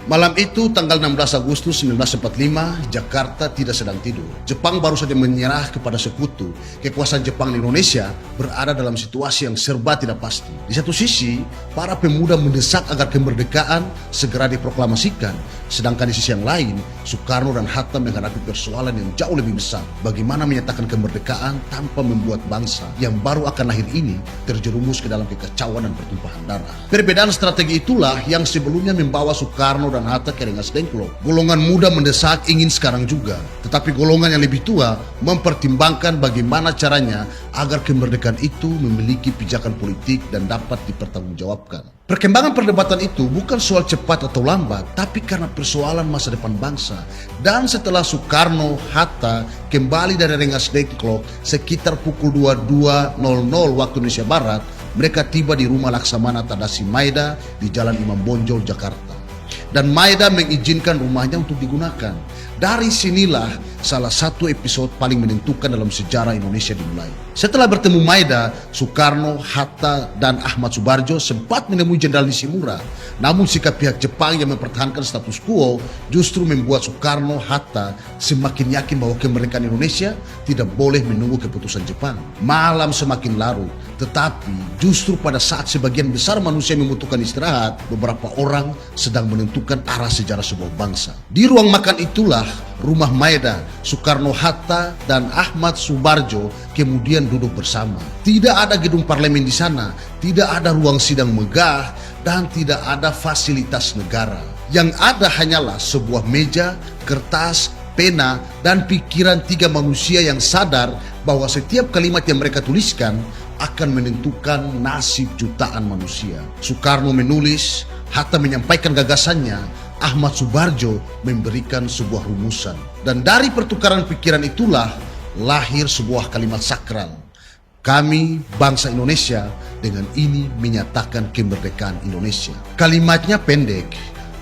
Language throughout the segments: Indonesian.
Malam itu tanggal 16 Agustus 1945, Jakarta tidak sedang tidur. Jepang baru saja menyerah kepada sekutu. Kekuasaan Jepang di Indonesia berada dalam situasi yang serba tidak pasti. Di satu sisi, para pemuda mendesak agar kemerdekaan segera diproklamasikan. Sedangkan di sisi yang lain, Soekarno dan Hatta menghadapi persoalan yang jauh lebih besar. Bagaimana menyatakan kemerdekaan tanpa membuat bangsa yang baru akan lahir ini terjerumus ke dalam kekacauan dan pertumpahan darah. Perbedaan strategi itulah yang sebelumnya membawa Soekarno dan Hatta ke Rengas Dengklok. Golongan muda mendesak ingin sekarang juga, tetapi golongan yang lebih tua mempertimbangkan bagaimana caranya agar kemerdekaan itu memiliki pijakan politik dan dapat dipertanggungjawabkan. Perkembangan perdebatan itu bukan soal cepat atau lambat, tapi karena persoalan masa depan bangsa. Dan setelah Soekarno, Hatta kembali dari Rengas Dengklok sekitar pukul 22.00 waktu Indonesia Barat, mereka tiba di rumah Laksamana Tadashi Maeda di Jalan Imam Bonjol, Jakarta. Dan Maeda mengizinkan rumahnya untuk digunakan. Dari sinilah salah satu episode paling menentukan dalam sejarah Indonesia dimulai. Setelah bertemu Maeda, Soekarno, Hatta, dan Ahmad Subarjo sempat menemui Jenderal Nishimura. Namun sikap pihak Jepang yang mempertahankan status quo justru membuat Soekarno, Hatta semakin yakin bahwa kemerdekaan Indonesia tidak boleh menunggu keputusan Jepang. Malam semakin larut, tetapi justru pada saat sebagian besar manusia membutuhkan istirahat, beberapa orang sedang menentukan arah sejarah sebuah bangsa. Di ruang makan itulah rumah Maeda, Soekarno, Hatta, dan Ahmad Subarjo kemudian duduk bersama. Tidak ada gedung parlemen di sana, tidak ada ruang sidang megah, dan tidak ada fasilitas negara. Yang ada hanyalah sebuah meja, kertas, pena, dan pikiran tiga manusia yang sadar bahwa setiap kalimat yang mereka tuliskan akan menentukan nasib jutaan manusia. Soekarno menulis, Hatta menyampaikan gagasannya, Ahmad Subarjo memberikan sebuah rumusan. Dan dari pertukaran pikiran itulah lahir sebuah kalimat sakral. Kami, bangsa Indonesia, dengan ini menyatakan kemerdekaan Indonesia. Kalimatnya pendek,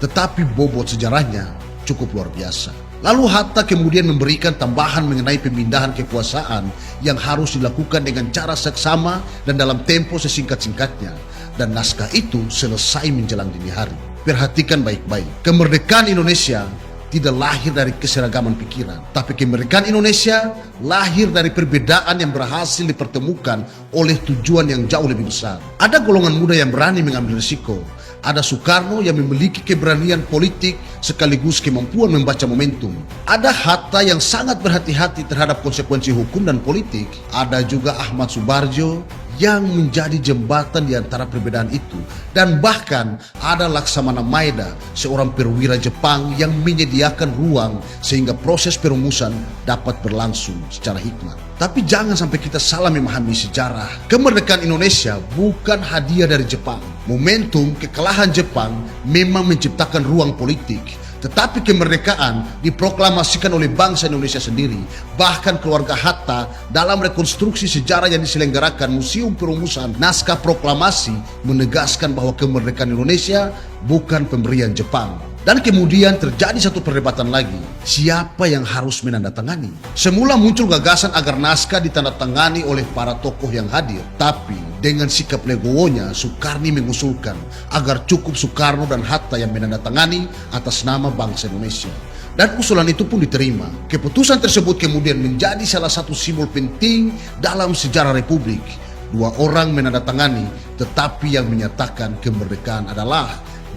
tetapi bobot sejarahnya cukup luar biasa. Lalu Hatta kemudian memberikan tambahan mengenai pemindahan kekuasaan yang harus dilakukan dengan cara seksama dan dalam tempo sesingkat-singkatnya. Dan naskah itu selesai menjelang dini hari. Perhatikan baik-baik, kemerdekaan Indonesia tidak lahir dari keseragaman pikiran, tapi kemerdekaan Indonesia lahir dari perbedaan yang berhasil dipertemukan oleh tujuan yang jauh lebih besar. Ada golongan muda yang berani mengambil risiko. Ada Soekarno yang memiliki keberanian politik sekaligus kemampuan membaca momentum. Ada Hatta yang sangat berhati-hati terhadap konsekuensi hukum dan politik. Ada juga Ahmad Subarjo yang menjadi jembatan di antara perbedaan itu. Dan bahkan ada Laksamana Maeda, seorang perwira Jepang yang menyediakan ruang sehingga proses perumusan dapat berlangsung secara hikmat. Tapi jangan sampai kita salah memahami sejarah. Kemerdekaan Indonesia bukan hadiah dari Jepang. Momentum kekalahan Jepang memang menciptakan ruang politik. Tetapi kemerdekaan diproklamasikan oleh bangsa Indonesia sendiri. Bahkan keluarga Hatta dalam rekonstruksi sejarah yang diselenggarakan Museum Perumusan Naskah Proklamasi menegaskan bahwa kemerdekaan Indonesia bukan pemberian Jepang. Dan kemudian terjadi satu perdebatan lagi. Siapa yang harus menandatangani? Semula muncul gagasan agar naskah ditandatangani oleh para tokoh yang hadir. Tapi dengan sikap legowonya, Soekarni mengusulkan agar cukup Soekarno dan Hatta yang menandatangani atas nama bangsa Indonesia. Dan usulan itu pun diterima. Keputusan tersebut kemudian menjadi salah satu simbol penting dalam sejarah Republik. Dua orang menandatangani, tetapi yang menyatakan kemerdekaan adalah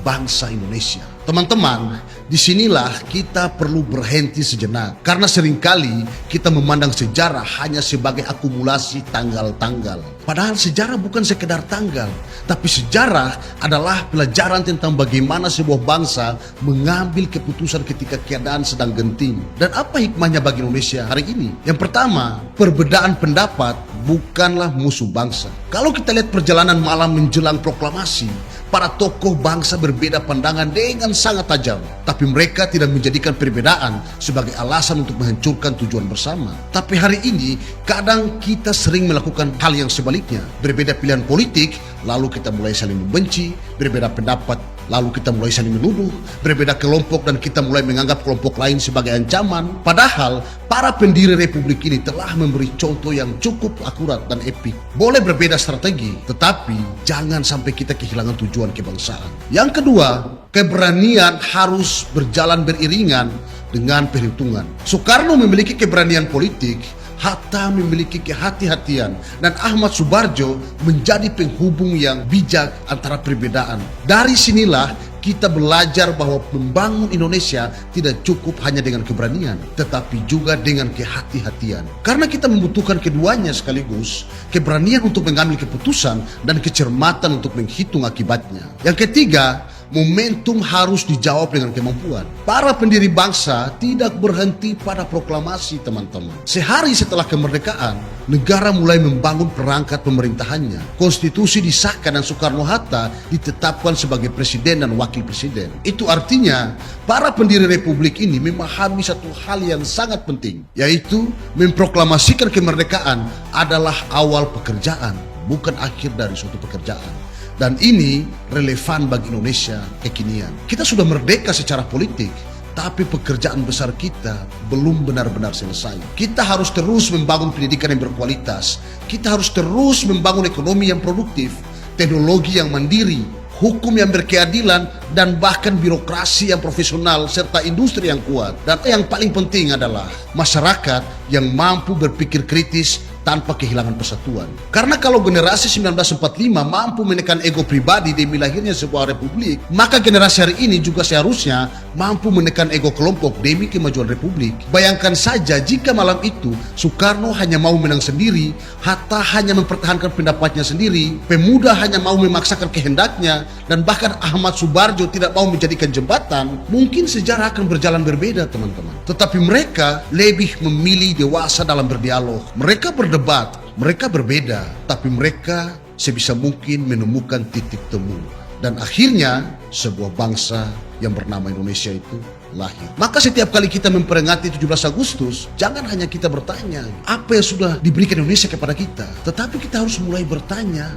bangsa Indonesia. Teman-teman, disinilah kita perlu berhenti sejenak. Karena seringkali kita memandang sejarah hanya sebagai akumulasi tanggal-tanggal. Padahal sejarah bukan sekedar tanggal. Tapi sejarah adalah pelajaran tentang bagaimana sebuah bangsa mengambil keputusan ketika keadaan sedang genting. Dan apa hikmahnya bagi Indonesia hari ini? Yang pertama, perbedaan pendapat bukanlah musuh bangsa. Kalau kita lihat perjalanan malam menjelang proklamasi, para tokoh bangsa berbeda pandangan dengan sangat tajam. Tapi mereka tidak menjadikan perbedaan sebagai alasan untuk menghancurkan tujuan bersama. Tapi hari ini, kadang kita sering melakukan hal yang sebaliknya. Berbeda pilihan politik, lalu kita mulai saling membenci. Berbeda pendapat, lalu kita mulai saling menuduh. Berbeda kelompok dan kita mulai menganggap kelompok lain sebagai ancaman. Padahal, para pendiri Republik ini telah memberi contoh yang cukup akurat dan epik. Boleh berbeda strategi, tetapi jangan sampai kita kehilangan tujuan kebangsaan. Yang kedua, Keberanian harus berjalan beriringan dengan perhitungan. Soekarno memiliki keberanian politik, Hatta memiliki kehati-hatian, dan Ahmad Subarjo menjadi penghubung yang bijak antara perbedaan. Dari sinilah kita belajar bahwa membangun Indonesia tidak cukup hanya dengan keberanian, tetapi juga dengan kehati-hatian. Karena kita membutuhkan keduanya sekaligus, keberanian untuk mengambil keputusan dan kecermatan untuk menghitung akibatnya. Yang ketiga, momentum harus dijawab dengan kemampuan. Para pendiri bangsa tidak berhenti pada proklamasi, teman-teman. Sehari setelah kemerdekaan, negara mulai membangun perangkat pemerintahannya. Konstitusi disahkan dan Soekarno-Hatta ditetapkan sebagai presiden dan wakil presiden. Itu artinya para pendiri republik ini memahami satu hal yang sangat penting, yaitu memproklamasikan kemerdekaan adalah awal pekerjaan, bukan akhir dari suatu pekerjaan. Dan ini relevan bagi Indonesia kekinian. Kita sudah merdeka secara politik, tapi pekerjaan besar kita belum benar-benar selesai. Kita harus terus membangun pendidikan yang berkualitas. Kita harus terus membangun ekonomi yang produktif, teknologi yang mandiri, hukum yang berkeadilan, dan bahkan birokrasi yang profesional serta industri yang kuat. Dan yang paling penting adalah masyarakat yang mampu berpikir kritis tanpa kehilangan persatuan. Karena kalau generasi 1945 mampu menekan ego pribadi demi lahirnya sebuah republik, maka generasi hari ini juga seharusnya mampu menekan ego kelompok demi kemajuan republik. Bayangkan saja jika malam itu Soekarno hanya mau menang sendiri, Hatta hanya mempertahankan pendapatnya sendiri, Pemuda hanya mau memaksakan kehendaknya, dan bahkan Ahmad Subarjo tidak mau menjadikan jembatan, mungkin sejarah akan berjalan berbeda, teman-teman. Tetapi mereka lebih memilih dewasa dalam berdialog. Mereka berdebat, mereka berbeda, tapi mereka sebisa mungkin menemukan titik temu. Dan akhirnya sebuah bangsa yang bernama Indonesia itu lahir. Maka setiap kali kita memperingati 17 Agustus, jangan hanya kita bertanya apa yang sudah diberikan Indonesia kepada kita, tetapi kita harus mulai bertanya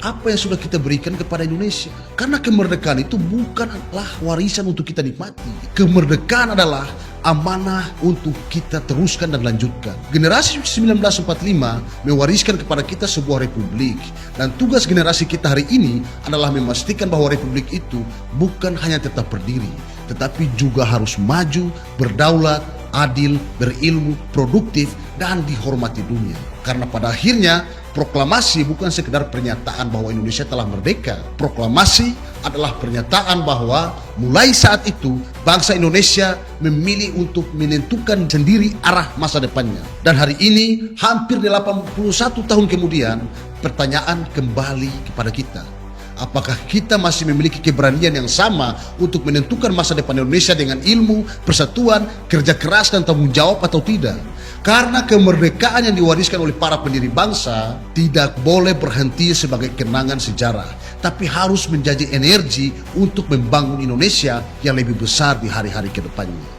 apa yang sudah kita berikan kepada Indonesia. Karena kemerdekaan itu bukanlah warisan untuk kita nikmati. Kemerdekaan adalah amanah untuk kita teruskan dan lanjutkan. Generasi 1945 mewariskan kepada kita sebuah republik, dan tugas generasi kita hari ini adalah memastikan bahwa republik itu bukan hanya tetap berdiri, tetapi juga harus maju, berdaulat, adil, berilmu, produktif, dan dihormati dunia. Karena pada akhirnya proklamasi bukan sekedar pernyataan bahwa Indonesia telah merdeka. Proklamasi adalah pernyataan bahwa mulai saat itu bangsa Indonesia memilih untuk menentukan sendiri arah masa depannya. Dan hari ini hampir 81 tahun kemudian, pertanyaan kembali kepada kita. Apakah kita masih memiliki keberanian yang sama untuk menentukan masa depan Indonesia dengan ilmu, persatuan, kerja keras, dan tanggung jawab atau tidak? Karena kemerdekaan yang diwariskan oleh para pendiri bangsa tidak boleh berhenti sebagai kenangan sejarah, tapi harus menjadi energi untuk membangun Indonesia yang lebih besar di hari-hari ke depannya.